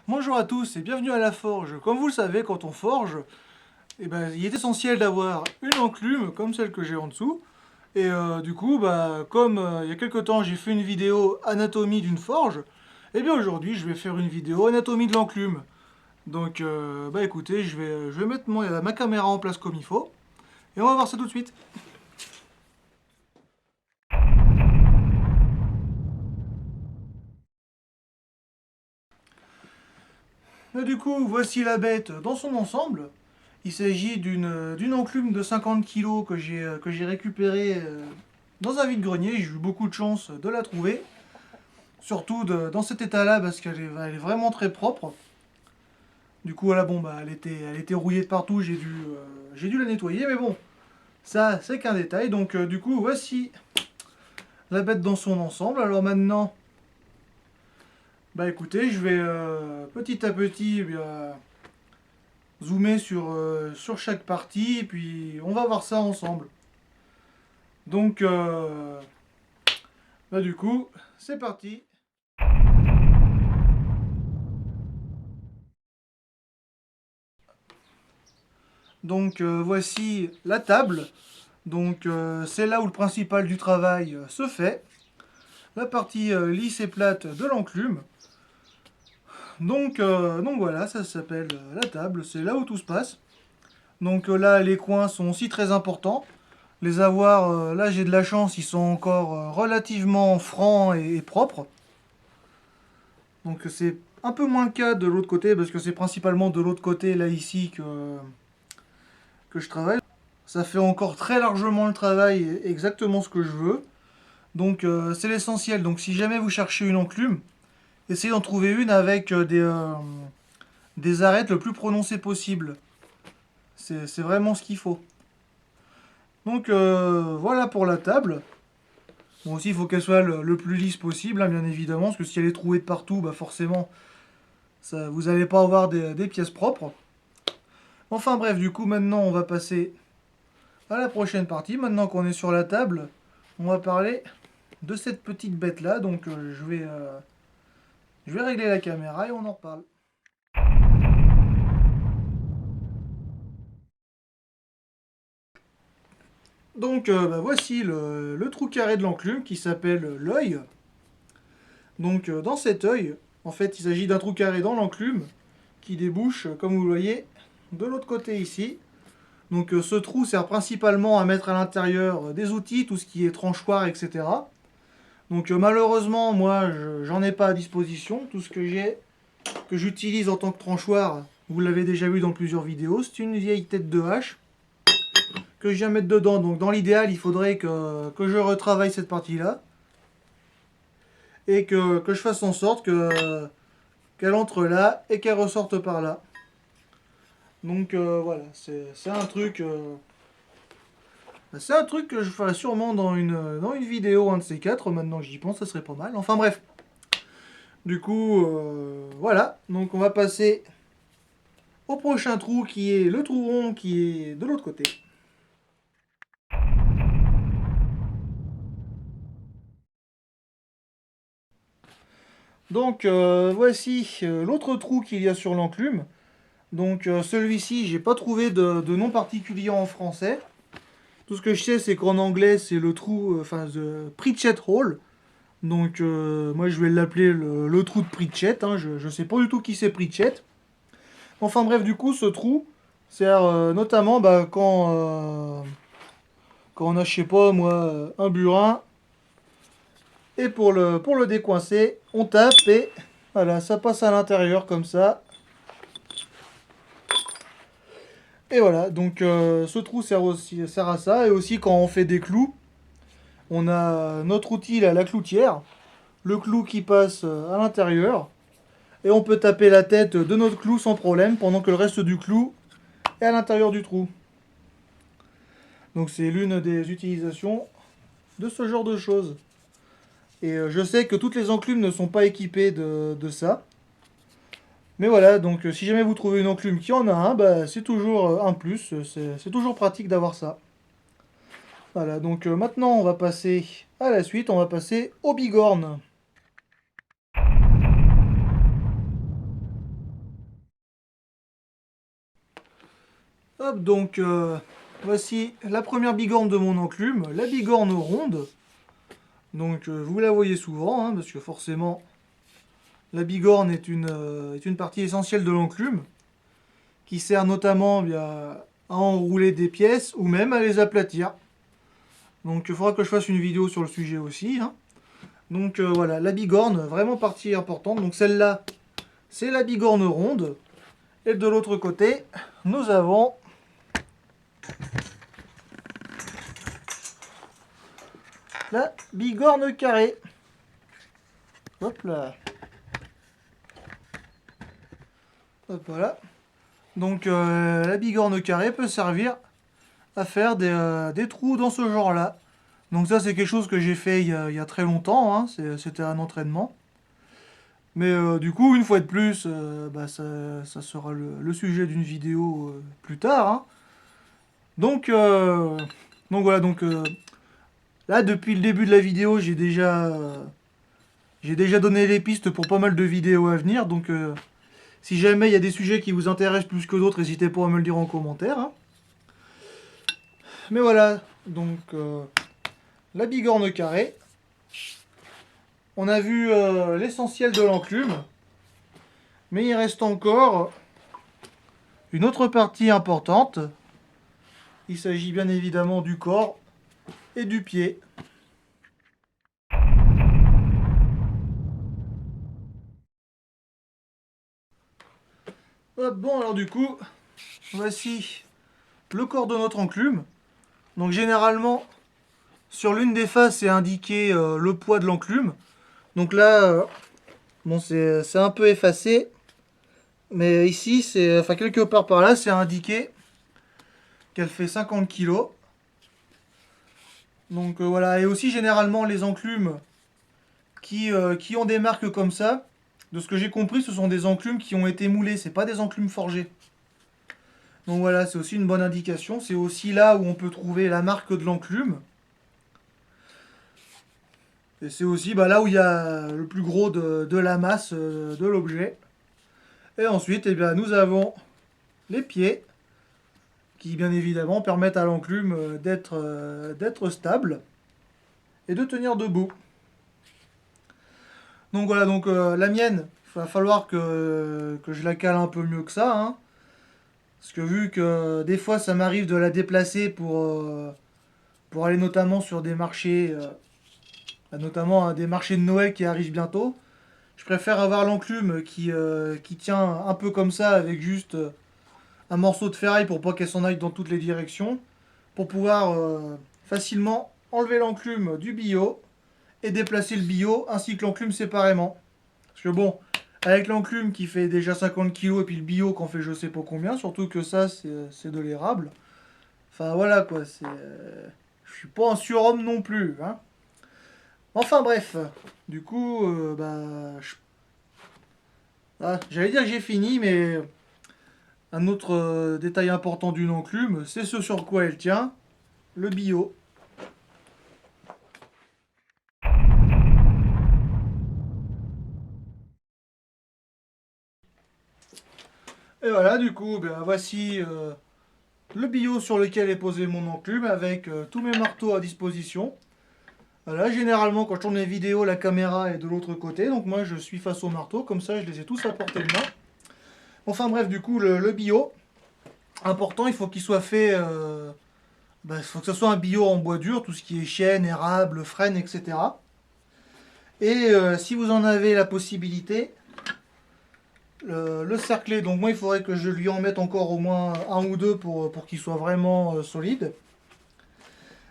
Bonjour à tous et bienvenue à la forge. Comme vous le savez, quand on forge, il est essentiel d'avoir une enclume comme celle que j'ai en dessous. Et du coup, comme il y a quelque temps j'ai fait une vidéo anatomie d'une forge, et bien aujourd'hui je vais faire une vidéo anatomie de l'enclume. Donc écoutez, je vais mettre ma caméra en place comme il faut, et on va voir ça tout de suite. Et du coup, voici la bête dans son ensemble. Il s'agit d'une enclume de 50 kilos que j'ai récupérée dans un vide-grenier. J'ai eu beaucoup de chance de la trouver. Surtout dans cet état-là parce elle est vraiment très propre. Du coup, voilà, bon, elle était rouillée de partout. J'ai dû la nettoyer. Mais bon, ça, c'est qu'un détail. Donc, du coup, voici la bête dans son ensemble. Alors maintenant, écoutez, je vais petit à petit zoomer sur chaque partie. Et puis, on va voir ça ensemble. Donc, du coup, c'est parti. Donc, voici la table. Donc, c'est là où le principal du travail se fait. La partie lisse et plate de l'enclume. Donc voilà, ça s'appelle la table. C'est là où tout se passe. Donc là, les coins sont aussi très importants. Les avoir, là j'ai de la chance, ils sont encore relativement francs et propres. Donc c'est un peu moins le cas de l'autre côté, parce que c'est principalement de l'autre côté, là ici, que je travaille. Ça fait encore très largement le travail, et exactement ce que je veux. Donc c'est l'essentiel. Donc si jamais vous cherchez une enclume, essayez d'en trouver une avec des arêtes le plus prononcées possible. C'est vraiment ce qu'il faut. Donc voilà pour la table. Bon aussi il faut qu'elle soit le plus lisse possible, hein, bien évidemment, parce que si elle est trouée de partout, forcément, ça, vous n'allez pas avoir des pièces propres. Enfin bref, du coup maintenant on va passer à la prochaine partie. Maintenant qu'on est sur la table, on va parler de cette petite bête là. Donc je vais régler la caméra et on en reparle. Donc voici le trou carré de l'enclume qui s'appelle l'œil. Donc dans cet œil, en fait il s'agit d'un trou carré dans l'enclume qui débouche, comme vous le voyez, de l'autre côté ici. Donc ce trou sert principalement à mettre à l'intérieur des outils, tout ce qui est tranchoir, etc. Donc malheureusement, moi, j'en ai pas à disposition. Tout ce que j'ai, que j'utilise en tant que tranchoir, vous l'avez déjà vu dans plusieurs vidéos, c'est une vieille tête de hache que je viens mettre dedans. Donc dans l'idéal, il faudrait que je retravaille cette partie-là et que je fasse en sorte qu'elle entre là et qu'elle ressorte par là. Donc voilà, c'est un truc que je ferai sûrement dans une vidéo, un de ces quatre. Maintenant que j'y pense, ça serait pas mal. Enfin bref. Du coup, voilà. Donc on va passer au prochain trou qui est le trou rond qui est de l'autre côté. Donc voici l'autre trou qu'il y a sur l'enclume. Donc celui-ci, j'ai pas trouvé de nom particulier en français. Tout ce que je sais, c'est qu'en anglais, c'est le trou, the Pritchett Hole. Donc moi, je vais l'appeler le trou de Pritchett, hein. Je sais pas du tout qui c'est Pritchett. Enfin bref, du coup, ce trou sert notamment quand on a, je sais pas moi, un burin. Et pour le décoincer, on tape et voilà, ça passe à l'intérieur comme ça. Et voilà, donc ce trou sert à ça. Et aussi quand on fait des clous, on a notre outil là, la cloutière. Le clou qui passe à l'intérieur. Et on peut taper la tête de notre clou sans problème pendant que le reste du clou est à l'intérieur du trou. Donc c'est l'une des utilisations de ce genre de choses. Et je sais que toutes les enclumes ne sont pas équipées de ça. Mais voilà, donc si jamais vous trouvez une enclume qui en a un, c'est toujours un plus, c'est toujours pratique d'avoir ça. Voilà, donc maintenant on va passer à la suite, on va passer aux bigornes. Hop, donc voici la première bigorne de mon enclume, la bigorne ronde. Donc vous la voyez souvent, hein, parce que forcément la bigorne est une partie essentielle de l'enclume, qui sert notamment bien, à enrouler des pièces ou même à les aplatir. Donc il faudra que je fasse une vidéo sur le sujet aussi, hein. Donc voilà, la bigorne, vraiment partie importante. Donc celle-là, c'est la bigorne ronde. Et de l'autre côté, nous avons la bigorne carrée. Hop là. Hop voilà. Donc la bigorne carrée peut servir à faire des trous dans ce genre-là. Donc ça c'est quelque chose que j'ai fait il y a très longtemps, hein. C'était un entraînement. Mais du coup, une fois de plus, bah, ça sera le sujet d'une vidéo plus tard, hein. Donc, donc voilà, donc là depuis le début de la vidéo, j'ai déjà donné les pistes pour pas mal de vidéos à venir. Donc si jamais il y a des sujets qui vous intéressent plus que d'autres, n'hésitez pas à me le dire en commentaire, hein. Mais voilà, donc la bigorne carrée. On a vu l'essentiel de l'enclume. Mais il reste encore une autre partie importante. Il s'agit bien évidemment du corps et du pied. Hop, bon alors du coup, voici le corps de notre enclume. Donc généralement, sur l'une des faces est indiqué le poids de l'enclume. Donc là, bon c'est un peu effacé. Mais ici, enfin quelque part par là, c'est indiqué qu'elle fait 50 kg. Donc voilà, et aussi généralement les enclumes qui ont des marques comme ça, de ce que j'ai compris, ce sont des enclumes qui ont été moulées, c'est pas des enclumes forgées. Donc voilà, c'est aussi une bonne indication. C'est aussi là où on peut trouver la marque de l'enclume. Et c'est aussi bah, là où il y a le plus gros de la masse de l'objet. Et ensuite, eh bien, nous avons les pieds, qui bien évidemment permettent à l'enclume d'être stable et de tenir debout. Donc voilà, donc la mienne, il va falloir que je la cale un peu mieux que ça, hein. Parce que vu que des fois ça m'arrive de la déplacer pour aller notamment sur des marchés, notamment des marchés de Noël qui arrivent bientôt, je préfère avoir l'enclume qui tient un peu comme ça avec juste un morceau de ferraille pour pas qu'elle s'en aille dans toutes les directions, pour pouvoir facilement enlever l'enclume du billot et déplacer le billot ainsi que l'enclume séparément. Parce que bon, avec l'enclume qui fait déjà 50 kg et puis le billot qui en fait je sais pas combien, surtout que ça c'est de l'érable. Enfin voilà quoi, je suis pas un surhomme non plus, hein. Enfin bref, du coup, j'allais dire que j'ai fini, mais un autre détail important d'une enclume, c'est ce sur quoi elle tient, le billot. Et voilà, du coup, ben, voici le billot sur lequel est posé mon enclume avec tous mes marteaux à disposition. Voilà, généralement quand je tourne les vidéos, la caméra est de l'autre côté, donc moi je suis face au marteau, comme ça je les ai tous à portée de main. Enfin bref, du coup, le billot, important, il faut qu'il soit fait, il faut que ce soit un billot en bois dur, tout ce qui est chêne, érable, frêne, etc. Et si vous en avez la possibilité, le cercler, donc moi il faudrait que je lui en mette encore au moins un ou deux pour qu'il soit vraiment solide.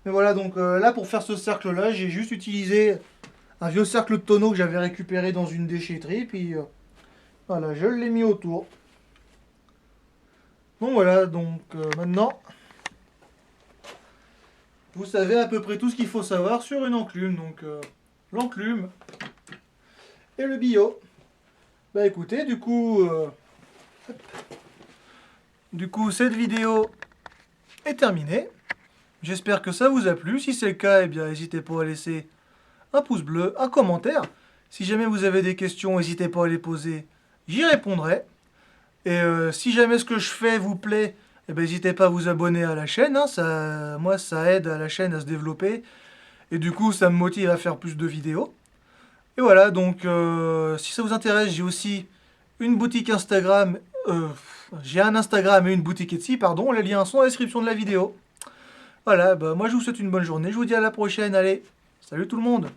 Mais voilà, donc là pour faire ce cercle là, j'ai juste utilisé un vieux cercle de tonneau que j'avais récupéré dans une déchetterie, puis voilà, je l'ai mis autour. Donc voilà, donc maintenant, vous savez à peu près tout ce qu'il faut savoir sur une enclume. Donc l'enclume et le billot. Bah écoutez, du coup cette vidéo est terminée. J'espère que ça vous a plu. Si c'est le cas, eh bien n'hésitez pas à laisser un pouce bleu, un commentaire. Si jamais vous avez des questions, n'hésitez pas à les poser, j'y répondrai. Et si jamais ce que je fais vous plaît, Et ben, n'hésitez pas à vous abonner à la chaîne, hein, moi ça aide à la chaîne à se développer, et du coup ça me motive à faire plus de vidéos. Et voilà, donc si ça vous intéresse, j'ai aussi une boutique Instagram, j'ai un Instagram et une boutique Etsy, pardon, les liens sont dans la description de la vidéo. Voilà, bah, moi je vous souhaite une bonne journée, je vous dis à la prochaine, allez, salut tout le monde!